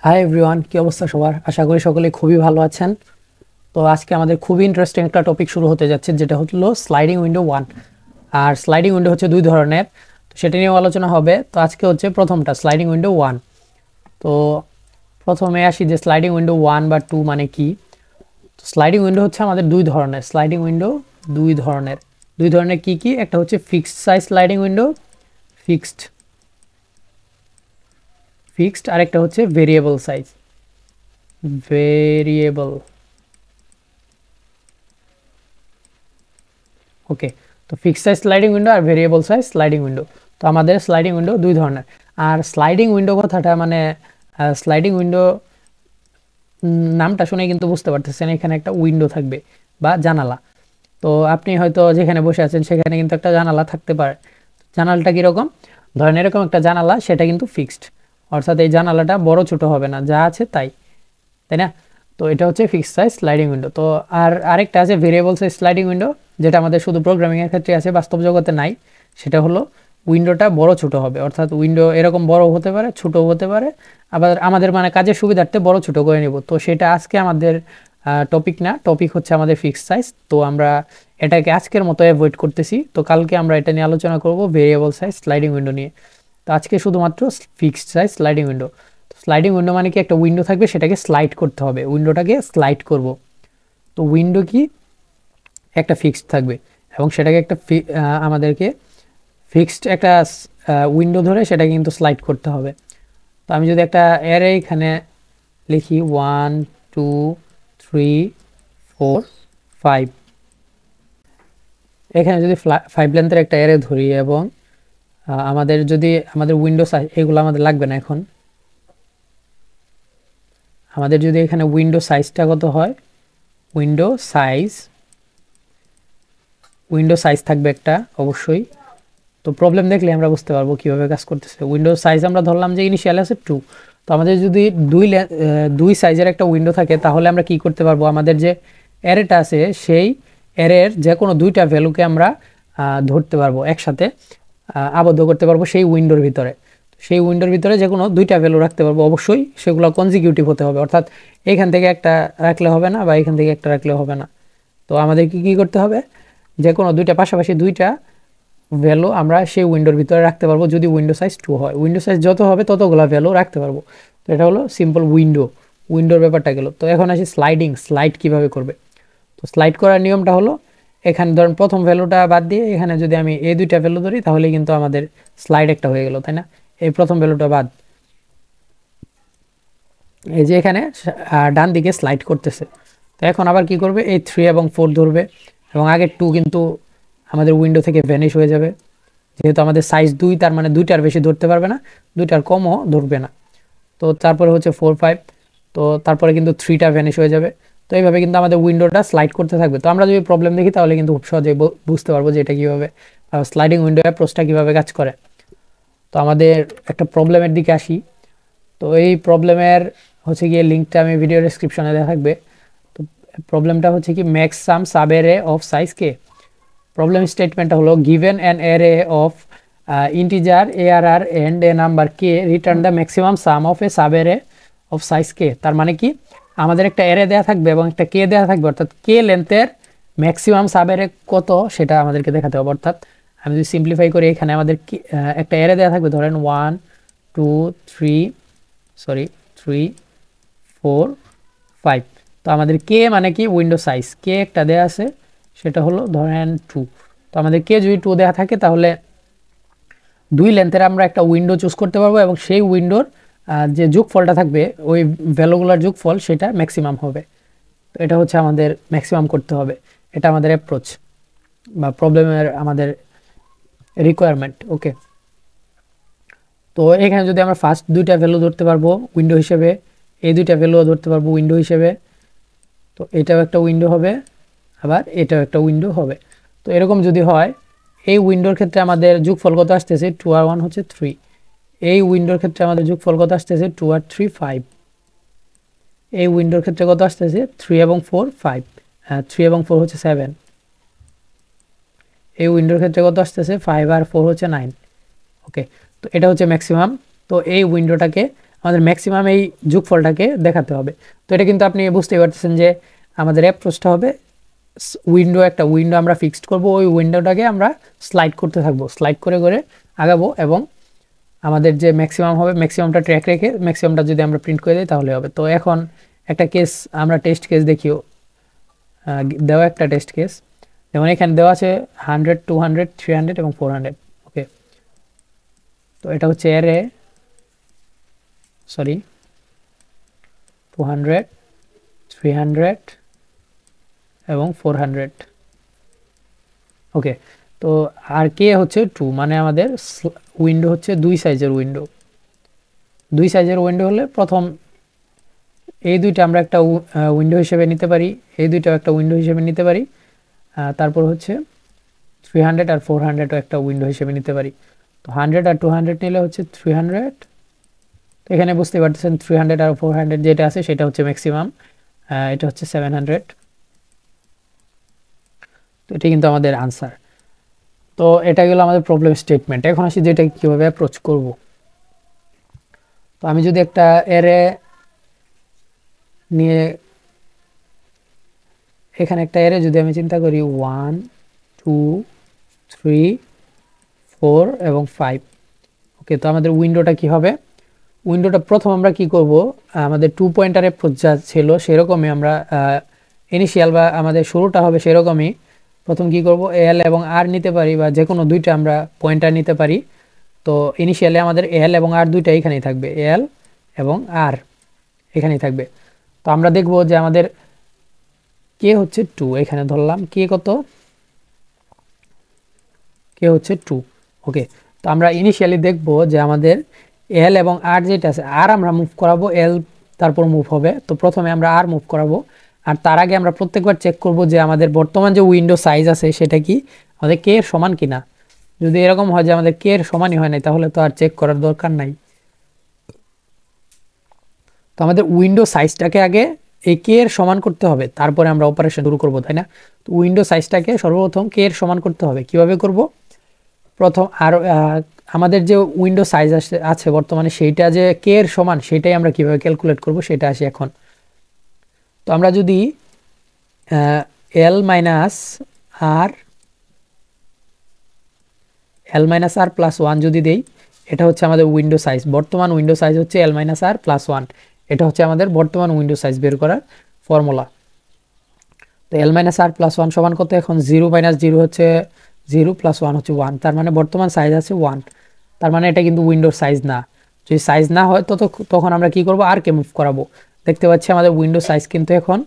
Hi everyone, কি অবস্থা সবার? আশা করি সকলে খুবই ভালো আছেন। তো আজকে আমাদের খুবই ইন্টারেস্টিং একটা টপিক শুরু হতে যাচ্ছে, যেটা হলো স্লাইডিং উইন্ডো 1। আর স্লাইডিং উইন্ডো হচ্ছে দুই ধরনের, তো সেটা নিয়েও আলোচনা হবে। তো আজকে হচ্ছে প্রথমটা স্লাইডিং উইন্ডো 1। তো প্রথমে আসি যে স্লাইডিং উইন্ডো 1 বা 2 মানে কি। তো স্লাইডিং উইন্ডো হচ্ছে আমাদের দুই ধরনের। স্লাইডিং উইন্ডো দুই ধরনের কি কি? একটা হচ্ছে fixed size sliding window, fixed fixed আর একটা হচ্ছে ভেরিয়েবল সাইজ, ভেরিয়েবল। ওকে, তো ফিক্সড সাইজ স্লাইডিং উইন্ডো আর ভেরিয়েবল সাইজ স্লাইডিং উইন্ডো। তো আমাদের স্লাইডিং উইন্ডো দুই ধরনের। আর স্লাইডিং উইন্ডো কথাটা মানে স্লাইডিং উইন্ডো নামটা শুনে কিন্তু বুঝতে পারতেছেন, এখানে একটা উইন্ডো থাকবে বা জানালা। তো আপনি হয়তো যেখানে বসে আছেন সেখানে কিন্তু একটা জানালা থাকতে পারে। জানালাটা কীরকম? ধরেন এরকম একটা জানালা, সেটা কিন্তু ফিক্সড, অর্থাৎ এই জানালাটা বড় ছোট হবে না, যা আছে তাই, তাই না? তো এটা হচ্ছে ফিক্সড সাইজ স্লাইডিং উইন্ডো। তো আর আরেকটা আছে ভেরিয়েবল সাইজ স্লাইডিং উইন্ডো, যেটা আমাদের শুধু প্রোগ্রামিংয়ের ক্ষেত্রে আছে, বাস্তব জগতে নাই। সেটা হলো উইন্ডোটা বড় ছোট হবে, অর্থাৎ উইন্ডো এরকম বড় হতে পারে, ছোটও হতে পারে। আবার আমাদের মানে কাজের সুবিধার্থে বড় ছোট করে নিব। তো সেটা আজকে আমাদের টপিক না, টপিক হচ্ছে আমাদের ফিক্সড সাইজ। তো আমরা এটাকে আজকের মতো অ্যাভয়েড করতেছি। তো কালকে আমরা এটা নিয়ে আলোচনা করব, ভেরিয়েবল সাইজ স্লাইডিং উইন্ডো নিয়ে। তো আজকে শুধুমাত্র fixed size sliding window. Sliding window মানে কি? একটা উইন্ডো থাকবে, সেটাকে স্লাইড করতে হবে, উইন্ডোটাকে স্লাইড করব। তো উইন্ডো কি? একটা ফিক্সড থাকবে এবং সেটাকে একটা আমাদেরকে ফিক্সড একটা উইন্ডো ধরে সেটাকে কিন্তু স্লাইড করতে হবে। তো আমি যদি একটা অ্যারে এখানে লিখি 1 2 3 4 5, এখানে যদি 5 লেন্থের একটা অ্যারে ধরি এবং আমাদের যদি আমাদের উইন্ডো সাইজ, এগুলো আমাদের লাগবে না এখন। আমাদের যদি এখানে উইন্ডো সাইজটা কত হয়, উইন্ডো সাইজ থাকবে একটা অবশ্যই। তো প্রবলেম দেখলে আমরা বুঝতে পারবো কীভাবে কাজ করতেছে। উইন্ডো সাইজ আমরা ধরলাম যে ইনিশিয়াল আছে 2। তো আমাদের যদি দুই সাইজের একটা উইন্ডো থাকে, তাহলে আমরা কি করতে পারবো? আমাদের যে অ্যারেটা আছে সেই অ্যারের যে কোনো দুইটা ভ্যালুকে আমরা ধরতে পারবো, একসাথে আবদ্ধ করতে পারবো সেই উইন্ডোর ভিতরে। সেই উইন্ডোর ভিতরে যে কোনো দুইটা ভ্যালু রাখতে পারবো, অবশ্যই সেগুলো কনজিকিউটিভ হতে হবে, অর্থাৎ এখান থেকে একটা রাখলে হবে না বা এখান থেকে একটা রাখলে হবে না। তো আমাদের কি করতে হবে? যে কোনো দুইটা পাশাপাশি দুইটা ভ্যালু আমরা সেই উইন্ডোর ভিতরে রাখতে পারবো, যদি উইন্ডো সাইজ 2 হয়। উইন্ডো সাইজ যত হবে ততগুলো ভ্যালু রাখতে পারবো। তো এটা হলো সিম্পল উইন্ডোর ব্যাপারটা গেল। তো এখন আসি স্লাইড কিভাবে করবে। তো স্লাইড করার নিয়মটা হলো, এখানে ধরেন প্রথম ভ্যালুটা বাদ দিয়ে এখানে যদি আমি এই দুইটা ভ্যালু ধরি, তাহলে কিন্তু আমাদের স্লাইড একটা হয়ে গেল, তাই না? এই প্রথম ভ্যালুটা বাদ, এই যে এখানে ডান দিকে স্লাইড করতেছে। তো এখন আবার কি করবে? এই 3 এবং 4 ধরবে এবং আগের 2 কিন্তু আমাদের উইন্ডো থেকে ভ্যানিশ হয়ে যাবে। যেহেতু আমাদের সাইজ 2, তার মানে দুইটার বেশি ধরতে পারবে না, দুইটার কমও ধরবে না। তো তারপরে হচ্ছে 4 5, তো তারপরে কিন্তু 3টা ভ্যানিশ হয়ে যাবে। তো এইভাবে কিন্তু আমাদের উইন্ডোটা স্লাইড করতে থাকবে। তো আমরা যদি প্রবলেম দেখি, তাহলে কিন্তু খুব সহজেই বুঝতে পারবো যে এটা কীভাবে স্লাইডিং উইন্ডো অ্যাপ্রোচটা কীভাবে কাজ করে। তো আমাদের একটা প্রবলেমের দিকে আসি। তো এই প্রবলেমের হচ্ছে গিয়ে লিঙ্কটা আমি ভিডিও ডেসক্রিপশনে দেওয়া থাকবে। তো প্রবলেমটা হচ্ছে কি, max sum sub array of size K. Problem স্টেটমেন্টটা হলো, given an array of integer ARR and a number K, return the maximum sum of a sub array of size K. তার মানে কি, আমাদের একটা অ্যারে দেওয়া থাকবে এবং একটা কে দেওয়া থাকবে, অর্থাৎ কে লেন্থের ম্যাক্সিমাম সাব অ্যারে কত সেটা আমাদেরকে দেখাতে হবে। অর্থাৎ আমি যদি সিম্পলিফাই করি, এখানে আমাদের একটা অ্যারে দেওয়া থাকবে, ধরেন 1 2 3 4 5। তো আমাদের কে মানে কি, উইন্ডো সাইজ কে একটা দেওয়া আছে, সেটা হলো ধরেন 2। তো আমাদের কে যদি 2 দেওয়া থাকে, তাহলে 2 লেন্থের আমরা একটা উইন্ডো চুজ করতে পারবো এবং সেই উইন্ডোর যে যোগফলটা থাকবে, ওই ভ্যালুগুলোর যোগফল সেটা ম্যাক্সিমাম হবে। তো এটা হচ্ছে আমাদের ম্যাক্সিমাম করতে হবে। এটা আমাদের অ্যাপ্রোচ বা প্রবলেমের আমাদের রিকোয়ারমেন্ট। ওকে, তো এখানে যদি আমরা ফার্স্ট দুইটা ভ্যালু ধরতে পারবো উইন্ডো হিসেবে, এই দুইটা ভ্যালুও ধরতে পারবো উইন্ডো হিসেবে। তো এটাও একটা উইন্ডো হবে, আবার এটাও একটা উইন্ডো হবে। তো এরকম যদি হয়, এই উইন্ডোর ক্ষেত্রে আমাদের যোগফল কত আসতেছে, 2 আর 1 হচ্ছে 3। এই উইন্ডোর ক্ষেত্রে আমাদের যোগফল কত আসতেছে, 2 আর 3 5। এই উইন্ডোর ক্ষেত্রে কত আসতেছে, 3 এবং 4 5, 3 এবং 4 হচ্ছে 7। এই উইন্ডোর ক্ষেত্রে কত আসতেছে, 5 আর 4 হচ্ছে 9। ওকে, তো এটা হচ্ছে ম্যাক্সিমাম। তো এই উইন্ডোটাকে আমাদের ম্যাক্সিমাম এই যোগফলটাকে দেখাতে হবে। তো এটা কিন্তু আপনি বুঝতেই পারতেছেন যে আমাদের অ্যাপ্রোচটা হবে একটা উইন্ডো আমরা ফিক্সড করব, ওই উইন্ডোটাকে আমরা স্লাইড করতে থাকবো, স্লাইড করে করে আগাবো এবং আমাদের যে ম্যাক্সিমাম হবে ম্যাক্সিমামটা ট্র্যাক রেখে ম্যাক্সিমামটা যদি আমরা প্রিন্ট করে দিই তাহলে হবে। তো এখন একটা কেস আমরা টেস্ট কেস দেখিও, দেওয়া একটা টেস্ট কেস, যেমন এখানে দেওয়া আছে 100, 200, 300 এবং 400। ওকে, তো এটা হচ্ছে অ্যারে, সরি 200, 300 এবং 400। ওকে, তো আর কে হচ্ছে 2, মানে আমাদের উইন্ডো হচ্ছে 2 সাইজের উইন্ডো। 2 সাইজের উইন্ডো হলে প্রথম এই দুইটা আমরা একটা উইন্ডো হিসেবে নিতে পারি, এই দুইটাও একটা উইন্ডো হিসেবে নিতে পারি, তারপর হচ্ছে 300 আর 400ও একটা উইন্ডো হিসেবে নিতে পারি। তো 100 আর 200 নিলে হচ্ছে 300। তো এখানে বুঝতে পারতেছেন 300 আর 400 যেটা আছে সেটা হচ্ছে ম্যাক্সিমাম, এটা হচ্ছে 700। তো এটা কিন্তু আমাদের আনসার। তো এটা গেল আমাদের প্রবলেম স্টেটমেন্ট। এখন আসি যে এটা কীভাবে অ্যাপ্রোচ করব। তো আমি যদি একটা অ্যারে নিয়ে, এখানে একটা অ্যারে যদি আমি চিন্তা করি 1, 2, 3, 4 এবং 5। ওকে, তো আমাদের উইন্ডোটা কি হবে? উইন্ডোটা প্রথম আমরা কি করব, আমাদের 2 পয়েন্টার অ্যাপ্রোচ যা ছিল সেরকমই আমরা ইনিশিয়াল বা আমাদের শুরুটা হবে সেরকমই। প্রথম কি করব, এল এবং আর নিতে পারি বা যে কোনো দুইটা আমরা পয়েন্টার নিতে পারি। তো ইনিশিয়ালি আমাদের এল এবং আর দুইটা এখানেই থাকবে, এল এবং আর এখানেই থাকবে। তো আমরা দেখব যে আমাদের কে হচ্ছে 2, এখানে ধরলাম কে কত, কে হচ্ছে 2। ওকে, তো আমরা ইনিশিয়ালি দেখব যে আমাদের এল এবং আর যেটা আছে, আর আমরা মুভ করাবো, এল তারপর মুভ হবে। তো প্রথমে আমরা আর মুভ করাবো, আর তার আগে আমরা প্রত্যেকবার চেক করব যে আমাদের বর্তমান যে উইন্ডো সাইজ আছে সেটা কি আমাদের কে এর সমান কিনা। যদি এরকম হয় যে আমাদের কে এর সমানই হয় নাই তাহলে তো আর চেক করার দরকার নাই। তো আমাদের উইন্ডো সাইজটাকে আগে এই কে এর সমান করতে হবে, তারপরে আমরা অপারেশন শুরু করব, তাই না? তো উইন্ডো সাইজটাকে সর্বপ্রথম কে এর সমান করতে হবে। কিভাবে করব? প্রথম আর আমাদের যে উইন্ডো সাইজ আছে বর্তমানে সেইটা যে কে এর সমান সেটাই আমরা কিভাবে ক্যালকুলেট করব সেটা আসি এখন। তো আমরা যদি এল মাইনাস আর প্লাস 1 যদি দেই, এটা হচ্ছে আমাদের উইন্ডো সাইজ। বর্তমান উইন্ডো সাইজ হচ্ছে এল মাইনাস আর প্লাস 1, এটা হচ্ছে আমাদের বর্তমান উইন্ডো সাইজ বের করার ফর্মুলা। তো এল মাইনাস আর প্লাস 1 সমান কত? এখন 0 মাইনাস 0 হচ্ছে 0 প্লাস 1 হচ্ছে 1, তার মানে বর্তমান সাইজ আছে 1। তার মানে এটা কিন্তু উইন্ডোর সাইজ না। যদি সাইজ না হয় তো তখন আমরা কি করব, আর কে মুভ করাবো। দেখতে পাচ্ছি আমাদের উইন্ডো সাইজ কিন্তু এখন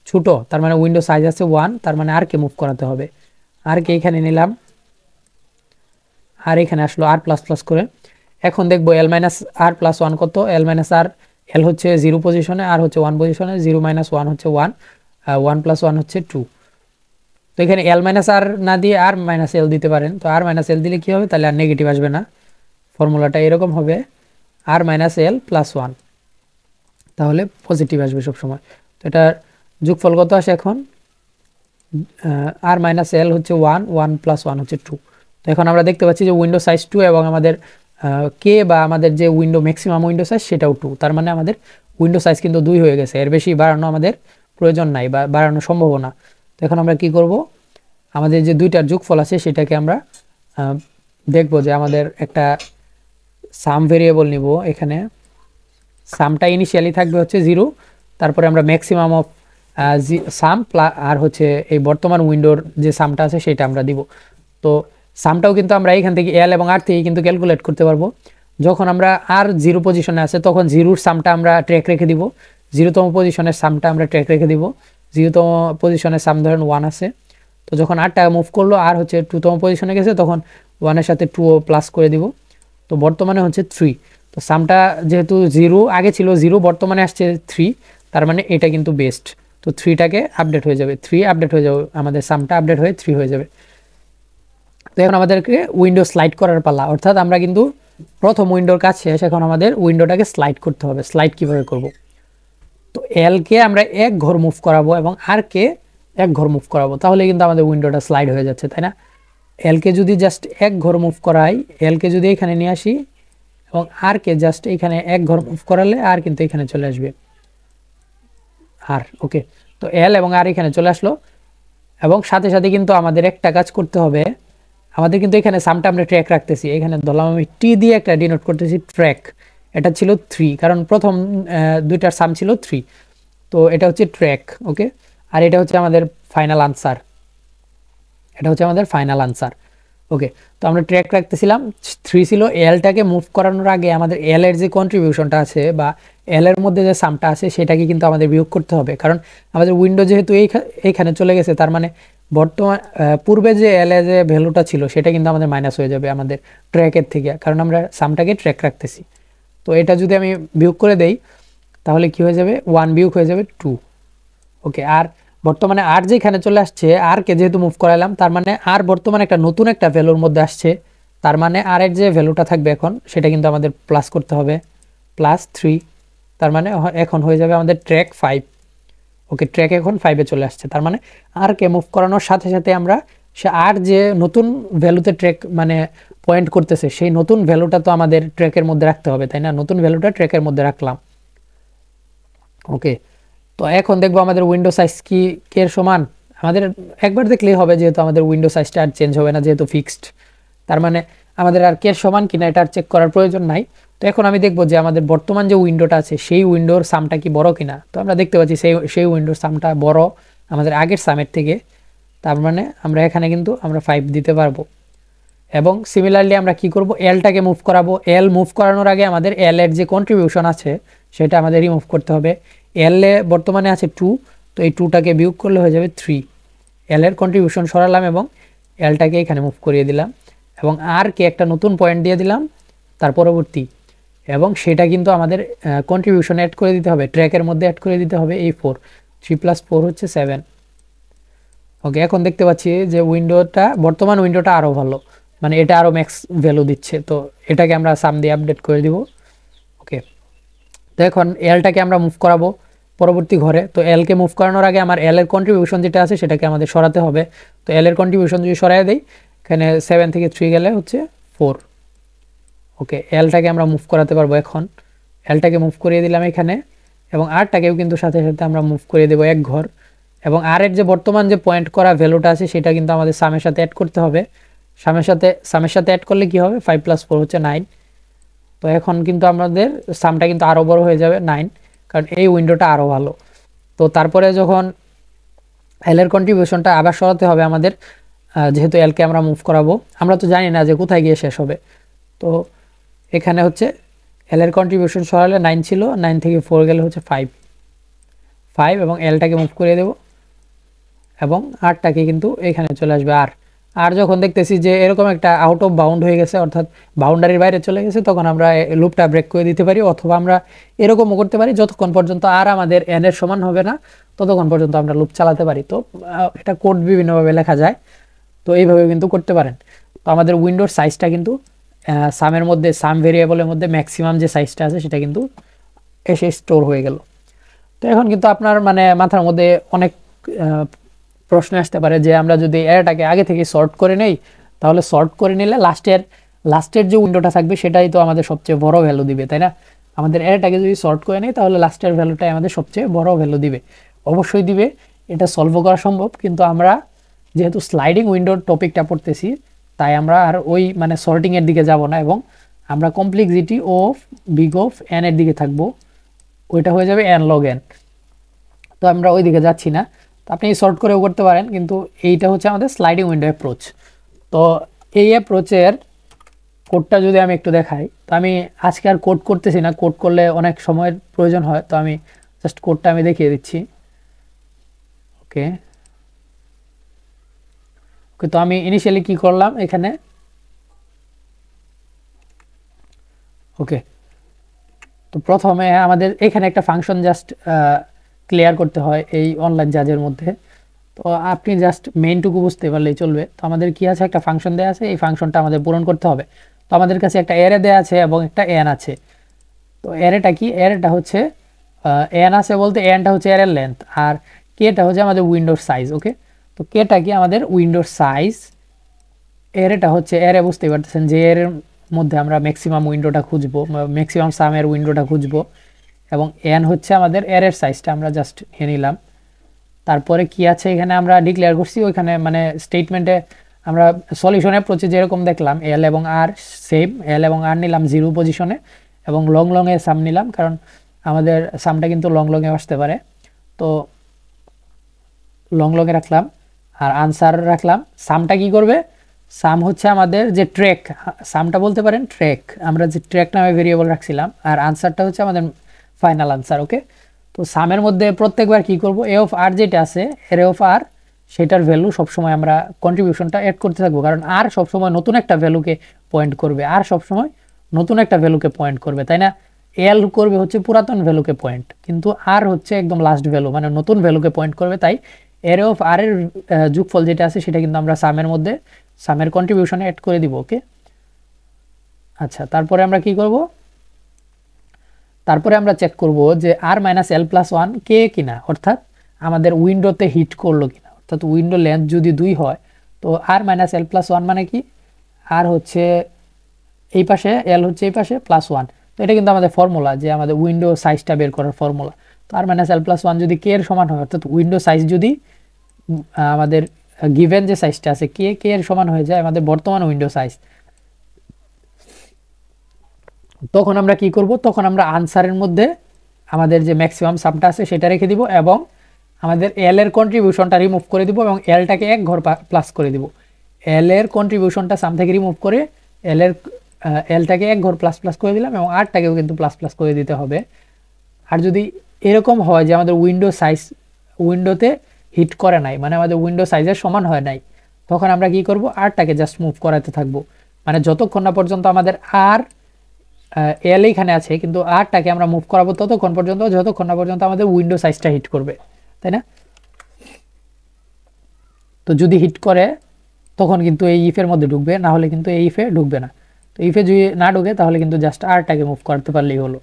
ছোট, তার মানে উইন্ডো সাইজ আছে 1, তার মানে আর কে মুভ করাতে হবে। আর কে এখানে নিলাম, আর এখানে আসলো আর প্লাস প্লাস করে। এখন দেখবো এল মাইনাস আর প্লাস 1 কত? এল মাইনাস আর, এল হচ্ছে 0 পজিশনে, আর হচ্ছে 1 পজিশনে। 0 মাইনাস 1 হচ্ছে 1, 1 প্লাস 1 হচ্ছে 2। তো এখানে এল মাইনাস আর না দিয়ে আর মাইনাস এল দিতে পারেন। তো আর মাইনাস এল দিলে কী হবে? তাহলে আর নেগেটিভ আসবে না, ফর্মুলাটা এরকম হবে আর মাইনাস এল প্লাস 1, তাহলে পজিটিভ আসবে সবসময়। তো এটার যোগফল কত আসে এখন? আর মাইনাস এল হচ্ছে 1, 1 প্লাস 1 হচ্ছে 2। তো এখন আমরা দেখতে পাচ্ছি যে উইন্ডো সাইজ 2 এবং আমাদের কে বা আমাদের যে উইন্ডো ম্যাক্সিমাম উইন্ডো সাইজ সেটাও 2, তার মানে আমাদের উইন্ডো সাইজ কিন্তু 2 হয়ে গেছে। এর বেশি বাড়ানো আমাদের প্রয়োজন নাই বা বাড়ানো সম্ভব না। তো এখন আমরা কি করব, আমাদের যে দুইটার যোগফল আছে সেটাকে আমরা দেখব যে আমাদের একটা সাম ভেরিয়েবল নিব। এখানে সামটা ইনিশিয়ালি থাকবে হচ্ছে 0, তারপরে আমরা ম্যাক্সিমাম অফ সাম আর হচ্ছে এই বর্তমান উইন্ডোর যে সামটা আছে সেটা আমরা দিব। তো সামটাও কিন্তু আমরা এখান থেকে এল এবং আর থেকে কিন্তু ক্যালকুলেট করতে পারবো। যখন আমরা আর 0 পজিশনে আছে তখন 0-র সামটা আমরা ট্র্যাক রেখে দিব, 0তম পজিশনের সামটা আমরা ট্র্যাক রেখে দিব। 0তম পজিশনের সাম ধরেন 1 আছে, তো যখন আরটা মুভ করলো আর হচ্ছে 2তম পজিশনে গেছে তখন 1-এর সাথে 2 প্লাস করে দিব। তো বর্তমানে হচ্ছে 3। তো সামটা যেহেতু 0 আগে ছিল 0, বর্তমানে আসছে 3, তার মানে এটা কিন্তু বেস্ট। তো 3টাকে আপডেট হয়ে যাবে, 3 আপডেট হয়ে যাবে, আমাদের সামটা আপডেট হয়ে 3 হয়ে যাবে। তো এখন আমাদেরকে উইন্ডো স্লাইড করার পালা, অর্থাৎ আমরা কিন্তু প্রথম উইন্ডোর কাজ শেষ, এখন আমাদের উইন্ডোটাকে স্লাইড করতে হবে। স্লাইড কিভাবে করব? তো এলকে আমরা এক ঘর মুভ করাবো এবং আর কে এক ঘর মুভ করাবো, তাহলে কিন্তু আমাদের উইন্ডোটা স্লাইড হয়ে যাচ্ছে, তাই না? এলকে যদি জাস্ট এক ঘর মুভ করাই, এলকে যদি এখানে নিয়ে আসি, এবং আর কে জাস্ট এখানে এক ঘর মুভ করালে আর কিন্তু এখানে চলে আসবে আর। ওকে, তো এল এবং আর এখানে চলে আসলো। এবং সাথে সাথে কিন্তু আমাদের একটা কাজ করতে হবে, আমাদের কিন্তু এখানে সামটা আমরা ট্র্যাক রাখতেছি, এখানে ধরলাম আমি টি দিয়ে একটা ডিনোট করতেছি ট্র্যাক। এটা ছিল 3, কারণ প্রথম দুইটার সাম ছিল 3, তো এটা হচ্ছে ট্র্যাক। ওকে, আর এটা হচ্ছে আমাদের ফাইনাল আনসার, এটা হচ্ছে আমাদের ফাইনাল আনসার। ওকে, তো আমরা ট্র্যাক রাখতেছিলাম 3 ছিল। এলটাকে মুভ করানোর আগে আমাদের এল এর যে কন্ট্রিবিউশনটা আছে বা এল এর মধ্যে যে সামটা আছে সেটাকে কিন্তু আমাদের বিয়োগ করতে হবে, কারণ আমাদের উইন্ডো যেহেতু এইখানে চলে গেছে, তার মানে বর্তমান পূর্বে যে এল এ যে ভ্যালুটা ছিল সেটা কিন্তু আমাদের মাইনাস হয়ে যাবে আমাদের ট্র্যাকের থেকে, কারণ আমরা সামটাকে ট্র্যাক রাখতেছি। তো এটা যদি আমি বিয়োগ করে দেই তাহলে কি হয়ে যাবে, 1 বিয়োগ হয়ে যাবে 2। ওকে, আর বর্তমানে আর যেখানে চলে আসছে, আর কে যেহেতু মুভ করালাম, তার মানে আর বর্তমানে একটা নতুন একটা ভ্যালুর মধ্যে আসছে, তার মানে আর এর যে ভ্যালুটা থাকবে এখন সেটা কিন্তু আমাদের প্লাস করতে হবে, +3। তার মানে এখন হয়ে যাবে আমাদের ট্র্যাক 5। ওকে, ট্র্যাক এখন 5-এ চলে আসছে, তার মানে আর কে মুভ করানোর সাথে সাথে আমরা সে আর যে নতুন ভ্যালুতে ট্র্যাক মানে পয়েন্ট করতেছে সেই নতুন ভ্যালুটা তো আমাদের ট্র্যাকের মধ্যে রাখতে হবে, তাই না? নতুন ভ্যালুটা ট্র্যাকের মধ্যে রাখলাম। ওকে, তো এখন দেখবো আমাদের উইন্ডো সাইজ কি কে এর সমান। আমাদের একবার দেখলেই হবে, যেহেতু আমাদের উইন্ডো সাইজটা আর চেঞ্জ হবে না, যেহেতু ফিক্সড, তার মানে আমাদের আর কে এর সমান কিনা এটা আর চেক করার প্রয়োজন নাই। তো এখন আমি দেখবো যে আমাদের বর্তমান যে উইন্ডোটা আছে সেই উইন্ডোর সামটা কি বড় কিনা। তো আমরা দেখতে পাচ্ছি সেই উইন্ডোর সামটা বড় আমাদের আগের সামের থেকে, তার মানে আমরা এখানে কিন্তু আমরা 5 দিতে পারবো। এবং সিমিলারলি আমরা কি করব, এলটাকে মুভ করাবো। এল মুভ করানোর আগে আমাদের এল এর যে কন্ট্রিবিউশন আছে সেটা আমাদের রিমুভ করতে হবে। এল এ বর্তমানে আছে 2, তো এই 2টাকে বিয়োগ করলে হয়ে যাবে 3। এল এর কন্ট্রিবিউশন সরালাম এবং এলটাকে এখানে মুভ করিয়ে দিলাম এবং আর কে একটা নতুন পয়েন্ট দিয়ে দিলাম তার পরবর্তী, এবং সেটা কিন্তু আমাদের কন্ট্রিবিউশন অ্যাড করে দিতে হবে, ট্র্যাকের মধ্যে অ্যাড করে দিতে হবে এই 4। 3 + 4 হচ্ছে 7। ওকে, এখন দেখতে পাচ্ছি যে উইন্ডোটা বর্তমান উইন্ডোটা আরও ভালো, মানে এটা আরও ম্যাক্স ভ্যালু দিচ্ছে, তো এটাকে আমরা সাম দিয়ে আপডেট করে দিব। ওকে, তো এখন এলটাকে আমরা মুভ করাবো পরবর্তী ঘরে। তো এলকে মুভ করানোর আগে আমার এল এর কন্ট্রিবিউশন যেটা আছে সেটাকে আমাদের সরাতে হবে। তো এল এর কন্ট্রিবিউশন যদি সরাই দেই, এখানে 7 থেকে 3 গেলে হচ্ছে 4। ওকে, এলটাকে আমরা মুভ করাতে পারবো। এখন এলটাকে মুভ করিয়ে দিলাম এখানে, এবং আরটাকেও কিন্তু সাথে সাথে আমরা মুভ করিয়ে দেবো এক ঘর। এবং আর এর যে বর্তমান যে পয়েন্ট করা ভ্যালুটা আছে সেটা কিন্তু আমাদের সামের সাথে অ্যাড করতে হবে। সামের সাথে অ্যাড করলে কি হবে, 5 + 4 হচ্ছে 9। তো এখন কিন্তু আমাদের সামটা কিন্তু আরও বড় হয়ে যাবে 9, কারণ এই উইন্ডোটা আরও ভালো। তো তারপরে যখন এল এর কন্ট্রিবিউশনটা আবার সরাতে হবে আমাদের, যেহেতু এলকে আমরা মুভ করাবো, আমরা তো জানি না যে কোথায় গিয়ে শেষ হবে। তো এখানে হচ্ছে এল এর কন্ট্রিবিউশন সরালে 9 ছিল, 9 থেকে 4 গেলে হচ্ছে 5 এবং এলটাকে মুভ করে দেব এবং আরটাকে কিন্তু এখানে চলে আসবে। আর যখন দেখতেছি যে এরকম একটা আউট অফ বাউন্ড হয়ে গেছে, অর্থাৎ বাউন্ডারির বাইরে চলে গেছে, তখন আমরা লুপটা ব্রেক করে দিতে পারি, অথবা আমরা এরকমও করতে পারি যতক্ষণ পর্যন্ত আর আমাদের এন এর সমান হবে না ততক্ষণ পর্যন্ত আমরা লুপ চালাতে পারি। তো এটা কোড বিভিন্নভাবে লেখা যায়, তো এইভাবে কিন্তু করতে পারেন। তো আমাদের উইন্ডোর সাইজটা কিন্তু সামের মধ্যে, সাম ভেরিয়েবলের মধ্যে ম্যাক্সিমাম যে সাইজটা আছে সেটা কিন্তু এসে স্টোর হয়ে গেল। তো এখন কিন্তু আপনার মানে মাথার মধ্যে অনেক প্রশ্ন আসতে পারে যে আমরা যদি এটাকে আগে থেকে সর্ট করে নেই, তাহলে সর্ট করে নিলে লাস্টের যে উইন্ডোটা থাকবে সেটাই তো আমাদের সবচেয়ে বড় ভ্যালু দিবে, তাই না? আমাদের এটাকে যদি সর্ট করে নেই তাহলে লাস্টের ভ্যালুটাই আমাদের সবচেয়ে বড় ভ্যালু দিবে। অবশ্যই দিবে, এটা সলভ করা সম্ভব, কিন্তু আমরা যেহেতু স্লাইডিং উইন্ডোর টপিকটা পড়তেছি তাই আমরা আর ওই মানে সর্টিংয়ের দিকে যাব না, এবং আমরা complexity of big of N এর দিকে থাকবো, ওইটা হয়ে যাবে n log n। তো আমরা ওই দিকে যাচ্ছি না। তো আপনি সর্ট করেও করতে পারেন, কিন্তু এইটা হচ্ছে আমাদের স্লাইডিং উইন্ডো অ্যাপ্রোচ। তো এই অ্যাপ্রোচের কোডটা যদি আমি একটু দেখাই, তো আমি আজকে আর কোড করতেছি না, কোড করলে অনেক সময়ের প্রয়োজন হয়, তো আমি জাস্ট কোডটা আমি দেখিয়ে দিচ্ছি। ওকে ওকে, তো আমি ইনিশিয়ালি কি করলাম এখানে, ওকে, তো প্রথমে আমাদের এখানে একটা ফাংশন জাস্ট ক্লিয়ার করতে হয় এই অনলাইন জাজের মধ্যে। তো আপনি জাস্ট মেইনটুকু বুঝতে পারলেই চলবে। তো আমাদের কি আছে, একটা ফাংশন দেওয়া আছে, এই ফাংশনটা আমাদের পূরণ করতে হবে। তো আমাদের কাছে একটা অ্যারে দেওয়া আছে এবং একটা এন আছে। তো অ্যারেটা কি, অ্যারেটা হচ্ছে এন আছে বলতে এনটা হচ্ছে অ্যারের লেন্থ, আর কেটা হচ্ছে আমাদের উইন্ডোর সাইজ। ওকে, তো কেটা কি আমাদের উইন্ডোর সাইজ, অ্যারেটা হচ্ছে অ্যারে, বুঝতেই পারতেছেন যে মধ্যে আমরা ম্যাক্সিমাম উইন্ডোটা খুঁজবো, ম্যাক্সিমাম সামের উইন্ডোটা খুঁজবো, এবং এন হচ্ছে আমাদের এর সাইজটা আমরা জাস্ট নিয়ে নিলাম। তারপরে কি আছে এখানে আমরা ডিক্লেয়ার করছি, ওইখানে মানে স্টেটমেন্টে আমরা সলিউশন অ্যাপ্রোচে যেরকম দেখলাম এল এবং আর সেম, এল এবং আর নিলাম 0 পজিশনে এবং লং লংয়ে সাম নিলাম, কারণ আমাদের সামটা কিন্তু লং লংয়ে আসতে পারে। তো লং লংয়ে রাখলাম আর আনসার রাখলাম। সামটা কি করবে, সাম হচ্ছে আমাদের যে ট্র্যাক, সামটা বলতে পারেন ট্র্যাক, আমরা যে ট্র্যাক নামে ভেরিয়েবল রাখছিলাম, আর আনসারটা হচ্ছে আমাদের ফাইনাল আনসার। ওকে, তো সামের মধ্যে প্রত্যেকবার কি করব, এ অফ আর যেটা আছে এর অফ আর সেটার ভ্যালু সবসময় আমরা কন্ট্রিবিউশনটা অ্যাড করতে থাকবো, কারণ আর সবসময় নতুন একটা ভ্যালুকে পয়েন্ট করবে, আর সবসময় নতুন একটা ভ্যালুকে পয়েন্ট করবে, তাই না? এল করবে হচ্ছে পুরাতন ভ্যালুকে পয়েন্ট, কিন্তু আর হচ্ছে একদম লাস্ট ভ্যালু মানে নতুন ভ্যালুকে পয়েন্ট করবে। তাই এর অফ আর এর যোগফল যেটা আছে সেটা কিন্তু আমরা সামের মধ্যে সামের কন্ট্রিবিউশনে অ্যাড করে দিব। ওকে, আচ্ছা, তারপরে আমরা কি করব, তারপরে আমরা চেক করব যে আর মাইনাস এল প্লাস ওয়ান কে কিনা, অর্থাৎ আমাদের উইন্ডোতে হিট করলো কিনা, অর্থাৎ উইন্ডো লেন্থ যদি 2 হয় তো আর মাইনাস এল প্লাস ওয়ান মানে কি, আর হচ্ছে এই পাশে, এল হচ্ছে এই পাশে প্লাস ওয়ান। তো এটা কিন্তু আমাদের ফর্মুলা, যে আমাদের উইন্ডো সাইজটা বের করার ফর্মুলা। তো আর মাইনাস এল প্লাস ওয়ান যদি কে এর সমান হয়, অর্থাৎ উইন্ডো সাইজ যদি আমাদের গিভেন যে সাইজটা আছে কে এর সমান হয়ে যায় আমাদের বর্তমান উইন্ডো সাইজ, তখন আমরা কি করব, তখন আমরা আনসারের মধ্যে আমাদের যে ম্যাক্সিমাম সামটা আছে সেটা রেখে দিব এবং আমাদের এল এর কন্ট্রিবিউশনটা রিমুভ করে দিব এবং এলটাকে এক ঘর প্লাস করে দিব। এল এর কন্ট্রিবিউশনটা সাম থেকে রিমুভ করে এলটাকে এক ঘর প্লাস প্লাস করে দিলাম এবং আরটাকেও কিন্তু প্লাস প্লাস করে দিতে হবে। আর যদি এরকম হয় যে আমাদের উইন্ডো সাইজ উইন্ডোতে হিট করে নাই, মানে আমাদের উইন্ডো সাইজের সমান হয় নাই, তখন আমরা কি করব, আরটাকে জাস্ট মুভ করাতে থাকবো, মানে যতক্ষণ না পর্যন্ত আমাদের আর এল এইখানে আছে কিন্তু আরটাকে আমরা মুভ করাবো ততক্ষণ পর্যন্ত, যতক্ষণ না পর্যন্ত আমাদের উইন্ডো সাইজটা হিট করবে, তাই না? তো যদি হিট করে তখন কিন্তু এই ইফের মধ্যে ঢুকবে, না হলে কিন্তু এই ইফে ঢুকবে না। তো ইফে যদি না ঢুকে তাহলে কিন্তু জাস্ট আরটাকে মুভ করতে পারলেই হলো।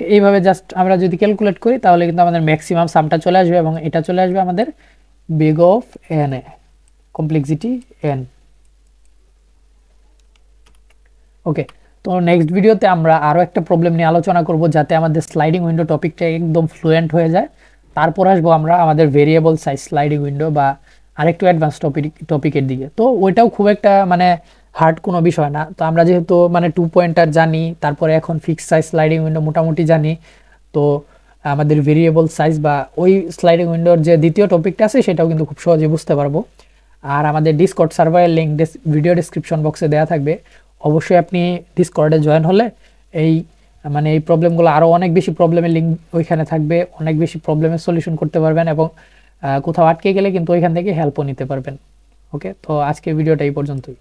এইভাবে জাস্ট আমরা যদি ক্যালকুলেট করি তাহলে কিন্তু আমাদের ম্যাক্সিমাম সামটা চলে আসবে এবং এটা চলে আসবে আমাদের বিগ অফ এন এ, কমপ্লেক্সিটি এন। ওকে, তো নেক্সট ভিডিওতে আমরা আরও একটা প্রবলেম নিয়ে আলোচনা করব যাতে আমাদের স্লাইডিং উইন্ডো টপিকটা একদম ফ্লুয়েন্ট হয়ে যায়। তারপর আসবো আমরা আমাদের ভেরিয়েবল সাইজ স্লাইডিং উইন্ডো বা আরেকটু অ্যাডভান্স টপিকের দিকে। তো ওইটাও খুব একটা মানে হার্ড কোনো বিষয় না। তো আমরা যেহেতু মানে 2 পয়েন্টার জানি, তারপরে এখন ফিক্স সাইজ স্লাইডিং উইন্ডো মোটামুটি জানি, তো আমাদের ভেরিয়েবল সাইজ বা ওই স্লাইডিং উইন্ডোর যে দ্বিতীয় টপিকটা আছে সেটাও কিন্তু খুব সহজে বুঝতে পারবো। আর আমাদের ডিসকর্ড সার্ভারের লিঙ্ক ভিডিও ডেসক্রিপশন বক্সে দেওয়া থাকবে, অবশ্যই আপনি ডিসকর্ডে জয়েন হলে এই মানে এই প্রবলেমগুলো আরও অনেক বেশি প্রবলেমের লিঙ্ক ওইখানে থাকবে, অনেক বেশি প্রবলেমের সলিউশন করতে পারবেন এবং কোথাও আটকে গেলে কিন্তু ওইখান থেকে হেল্পও নিতে পারবেন। ওকে, তো আজকের ভিডিওটা এই পর্যন্তই।